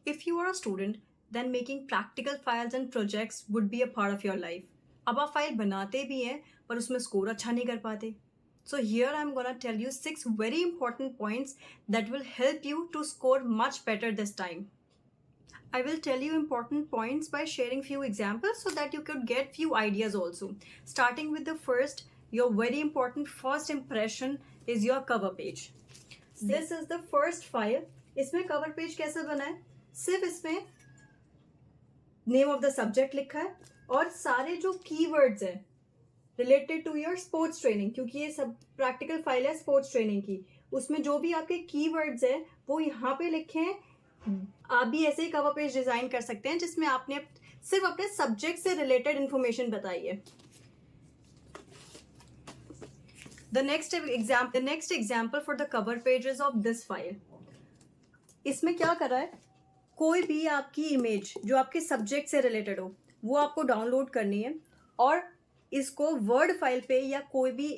If you are a student, then making practical files and projects would be a part of your life. अब आप file बनाते भी हैं पर उसमें स्कोर अच्छा नहीं कर पाते. So here I'm gonna tell you 6 very important points that will help you to score much better this time. I will tell you important points by sharing few examples so that you could get few ideas also. Starting with the first, your very important first impression is your cover page. This is the first file. इसमें cover page कैसा बना है? सिर्फ इसमें name of the subject लिखा है और सारे जो keywords हैं related to your sports training, क्योंकि ये सब practical file है sports training की, उसमें जो भी आपके keywords हैं वो यहाँ पे लिखे हैं. आप भी ऐसे ही कवर पेज डिजाइन कर सकते हैं जिसमें आपने सिर्फ अपने सब्जेक्ट से रिलेटेड इंफॉर्मेशन बताई है. The next example for the cover pages of this file. इसमें क्या करा है, कोई भी आपकी इमेज जो आपके सब्जेक्ट से रिलेटेड हो वो आपको डाउनलोड करनी है और इसको वर्ड फाइल पे या कोई भी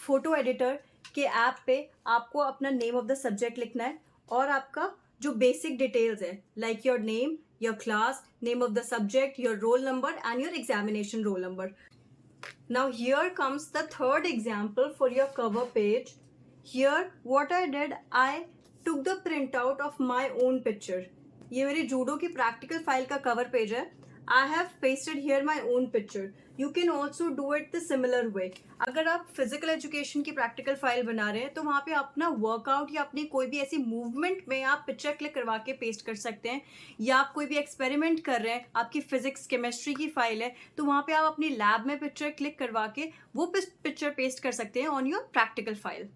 फोटो एडिटर के ऐप पे आपको अपना नेम ऑफ द सब्जेक्ट लिखना है और आपका जो बेसिक डिटेल्स है like your name, your class, name of the subject, your roll number and your examination roll number. Now here comes the third example for your cover page. Here what I did, I took the printout of my own picture. ये मेरी judo की practical file का cover page है. I have pasted here my own picture. You can also do it the similar way. अगर आप physical education की practical file बना रहे हैं तो वहाँ पे अपना वर्कआउट या अपनी कोई भी ऐसी मूवमेंट में आप पिक्चर क्लिक करवा के पेस्ट कर सकते हैं. या आप कोई भी एक्सपेरिमेंट कर रहे हैं, आपकी फिजिक्स केमिस्ट्री की फाइल है तो वहाँ पे आप अपनी लैब में पिक्चर क्लिक करवा के वो पिक्चर पेस्ट कर सकते हैं ऑन योर प्रैक्टिकल फाइल.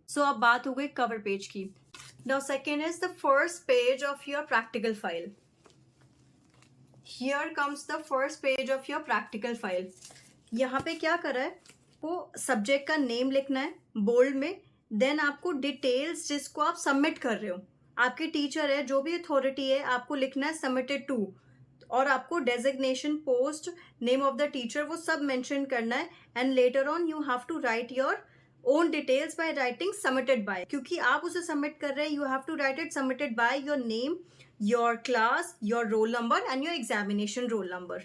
सो अब बात हो गई कवर पेज की. Now second is the first page of your practical file. Here comes the first page of your practical file. यहाँ पे क्या करा है, वो सब्जेक्ट का नेम लिखना है बोल्ड में. देन आपको डिटेल्स जिसको आप सबमिट कर रहे हो, आपके टीचर है जो भी अथॉरिटी है, आपको लिखना है सबमिटेड टू और आपको designation, post, name of the teacher वो सब मेंशन करना है. And later on you have to write your own details by writing submitted by. क्योंकि आप उसे सबमिट कर रहे हैं, you have to write it submitted by your name, your class, your roll number and your examination roll number.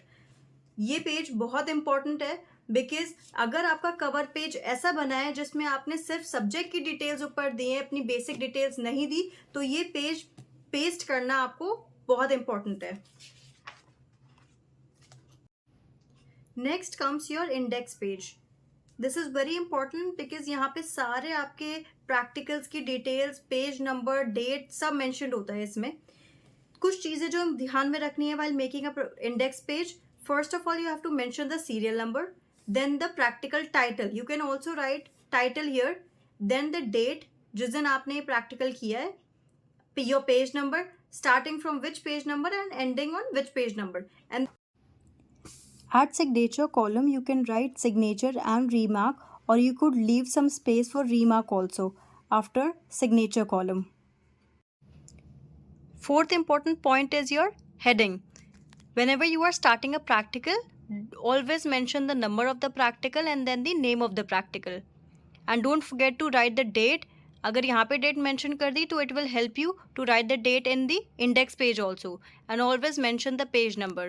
ये page बहुत important है because अगर आपका कवर पेज ऐसा बना है जिसमें आपने सिर्फ सब्जेक्ट की डिटेल्स ऊपर दी है, अपनी बेसिक डिटेल्स नहीं दी, तो ये पेज पेस्ट करना आपको बहुत इंपॉर्टेंट है. Next comes your index page. This is very important because यहाँ पे सारे आपके प्रैक्टिकल्स की डिटेल्स, पेज नंबर, डेट सब मेंशन्ड होता है. इसमें कुछ चीजें जो ध्यान में रखनी है while making a index page. First of all, you have to mention the serial number, then the practical title. You can also write title here, then the date जिस दिन आपने ये practical किया है, your page number, starting from which page number and ending on which page number. And at signature column, you can write signature and remark, or you could leave some space for remark also after signature column. Fourth important point is your heading. Whenever you are starting a practical, always mention the number of the practical and then the name of the practical. And don't forget to write the date. अगर यहाँ पे date mention कर दी तो it will help you to write the date in the index page also. And always mention the page number.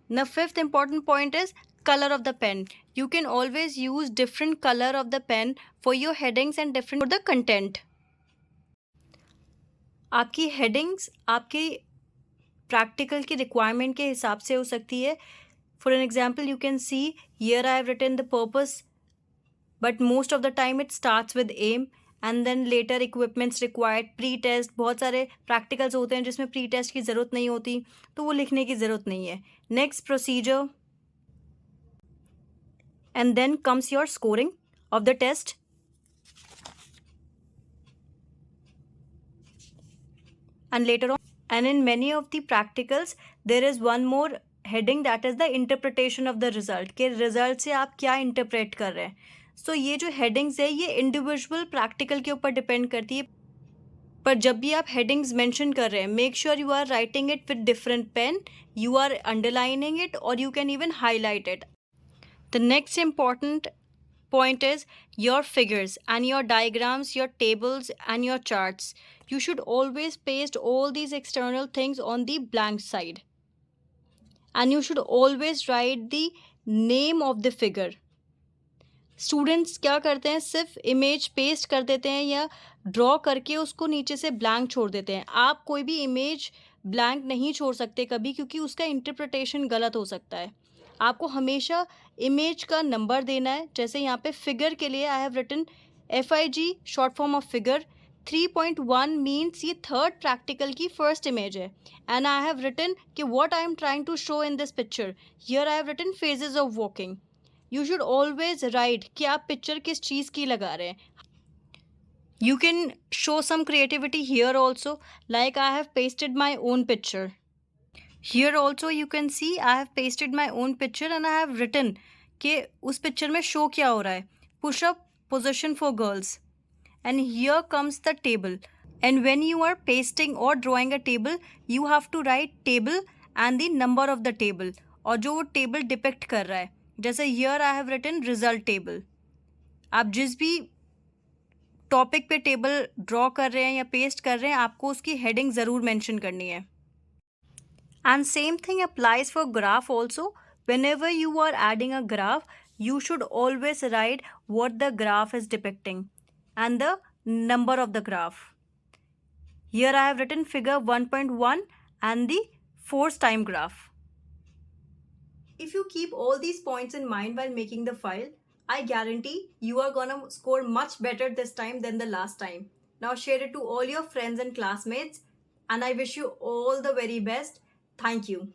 Now fifth important point is color of the pen. You can always use different color of the pen for your headings and different for the content. आपकी headings आपके practical की requirement के हिसाब से हो सकती है. For an example you can see here I have written the purpose, but most of the time it starts with aim and then later equipments required, pre test. बहुत सारे प्रैक्टिकल्स होते हैं जिसमें प्री टेस्ट की ज़रूरत नहीं होती तो वो लिखने की ज़रूरत नहीं है. Next procedure and then comes your scoring of the test. And later on, and in many of the practicals, there is one more heading that is the interpretation of the result. के result से आप क्या interpret कर रहे हैं. So ये जो headings है ये individual practical के ऊपर depend करती है. पर जब भी आप headings mention कर रहे हैं, make sure you are writing it with different pen, you are underlining it or you can even highlight it. The next important point is your figures and your diagrams, your tables and your charts. You should always paste all these external things on the blank side. And you should always write the name of the figure. Students क्या करते हैं, सिर्फ image paste कर देते हैं या draw करके उसको नीचे से ब्लैंक छोड़ देते हैं. आप कोई भी इमेज ब्लैंक नहीं छोड़ सकते कभी, क्योंकि उसका इंटरप्रिटेशन गलत हो सकता है. आपको हमेशा इमेज का नंबर देना है. जैसे यहाँ पे फिगर के लिए I have written FIG, short form of figure. 3.1 means ये थर्ड प्रैक्टिकल की फर्स्ट इमेज है. एंड आई हैव रिटन कि what I am trying to show in this picture. Here I have written phases of walking. You should always write कि आप picture किस चीज़ की लगा रहे हैं. You can show some creativity here also, like I have pasted my own picture. Here also you can see I have pasted my own picture and I have written कि उस picture में show क्या हो रहा है. Push up position for girls. And here comes the table. And when you are pasting or drawing a table, you have to write table and the number of the table. और जो वो table depict कर रहा है, जैसे here I have written result table. आप जिस भी टॉपिक पे टेबल ड्रॉ कर रहे हैं या पेस्ट कर रहे हैं, आपको उसकी हेडिंग ज़रूर मेंशन करनी है. And same thing applies for graph also. whenever you are adding a graph, you should always write what the graph is depicting and the number of the graph. Here I have written figure 1.1 and the force time graph. If you keep all these points in mind while making the file, I guarantee you are gonna score much better this time than the last time. Now share it to all your friends and classmates, and I wish you all the very best. Thank you.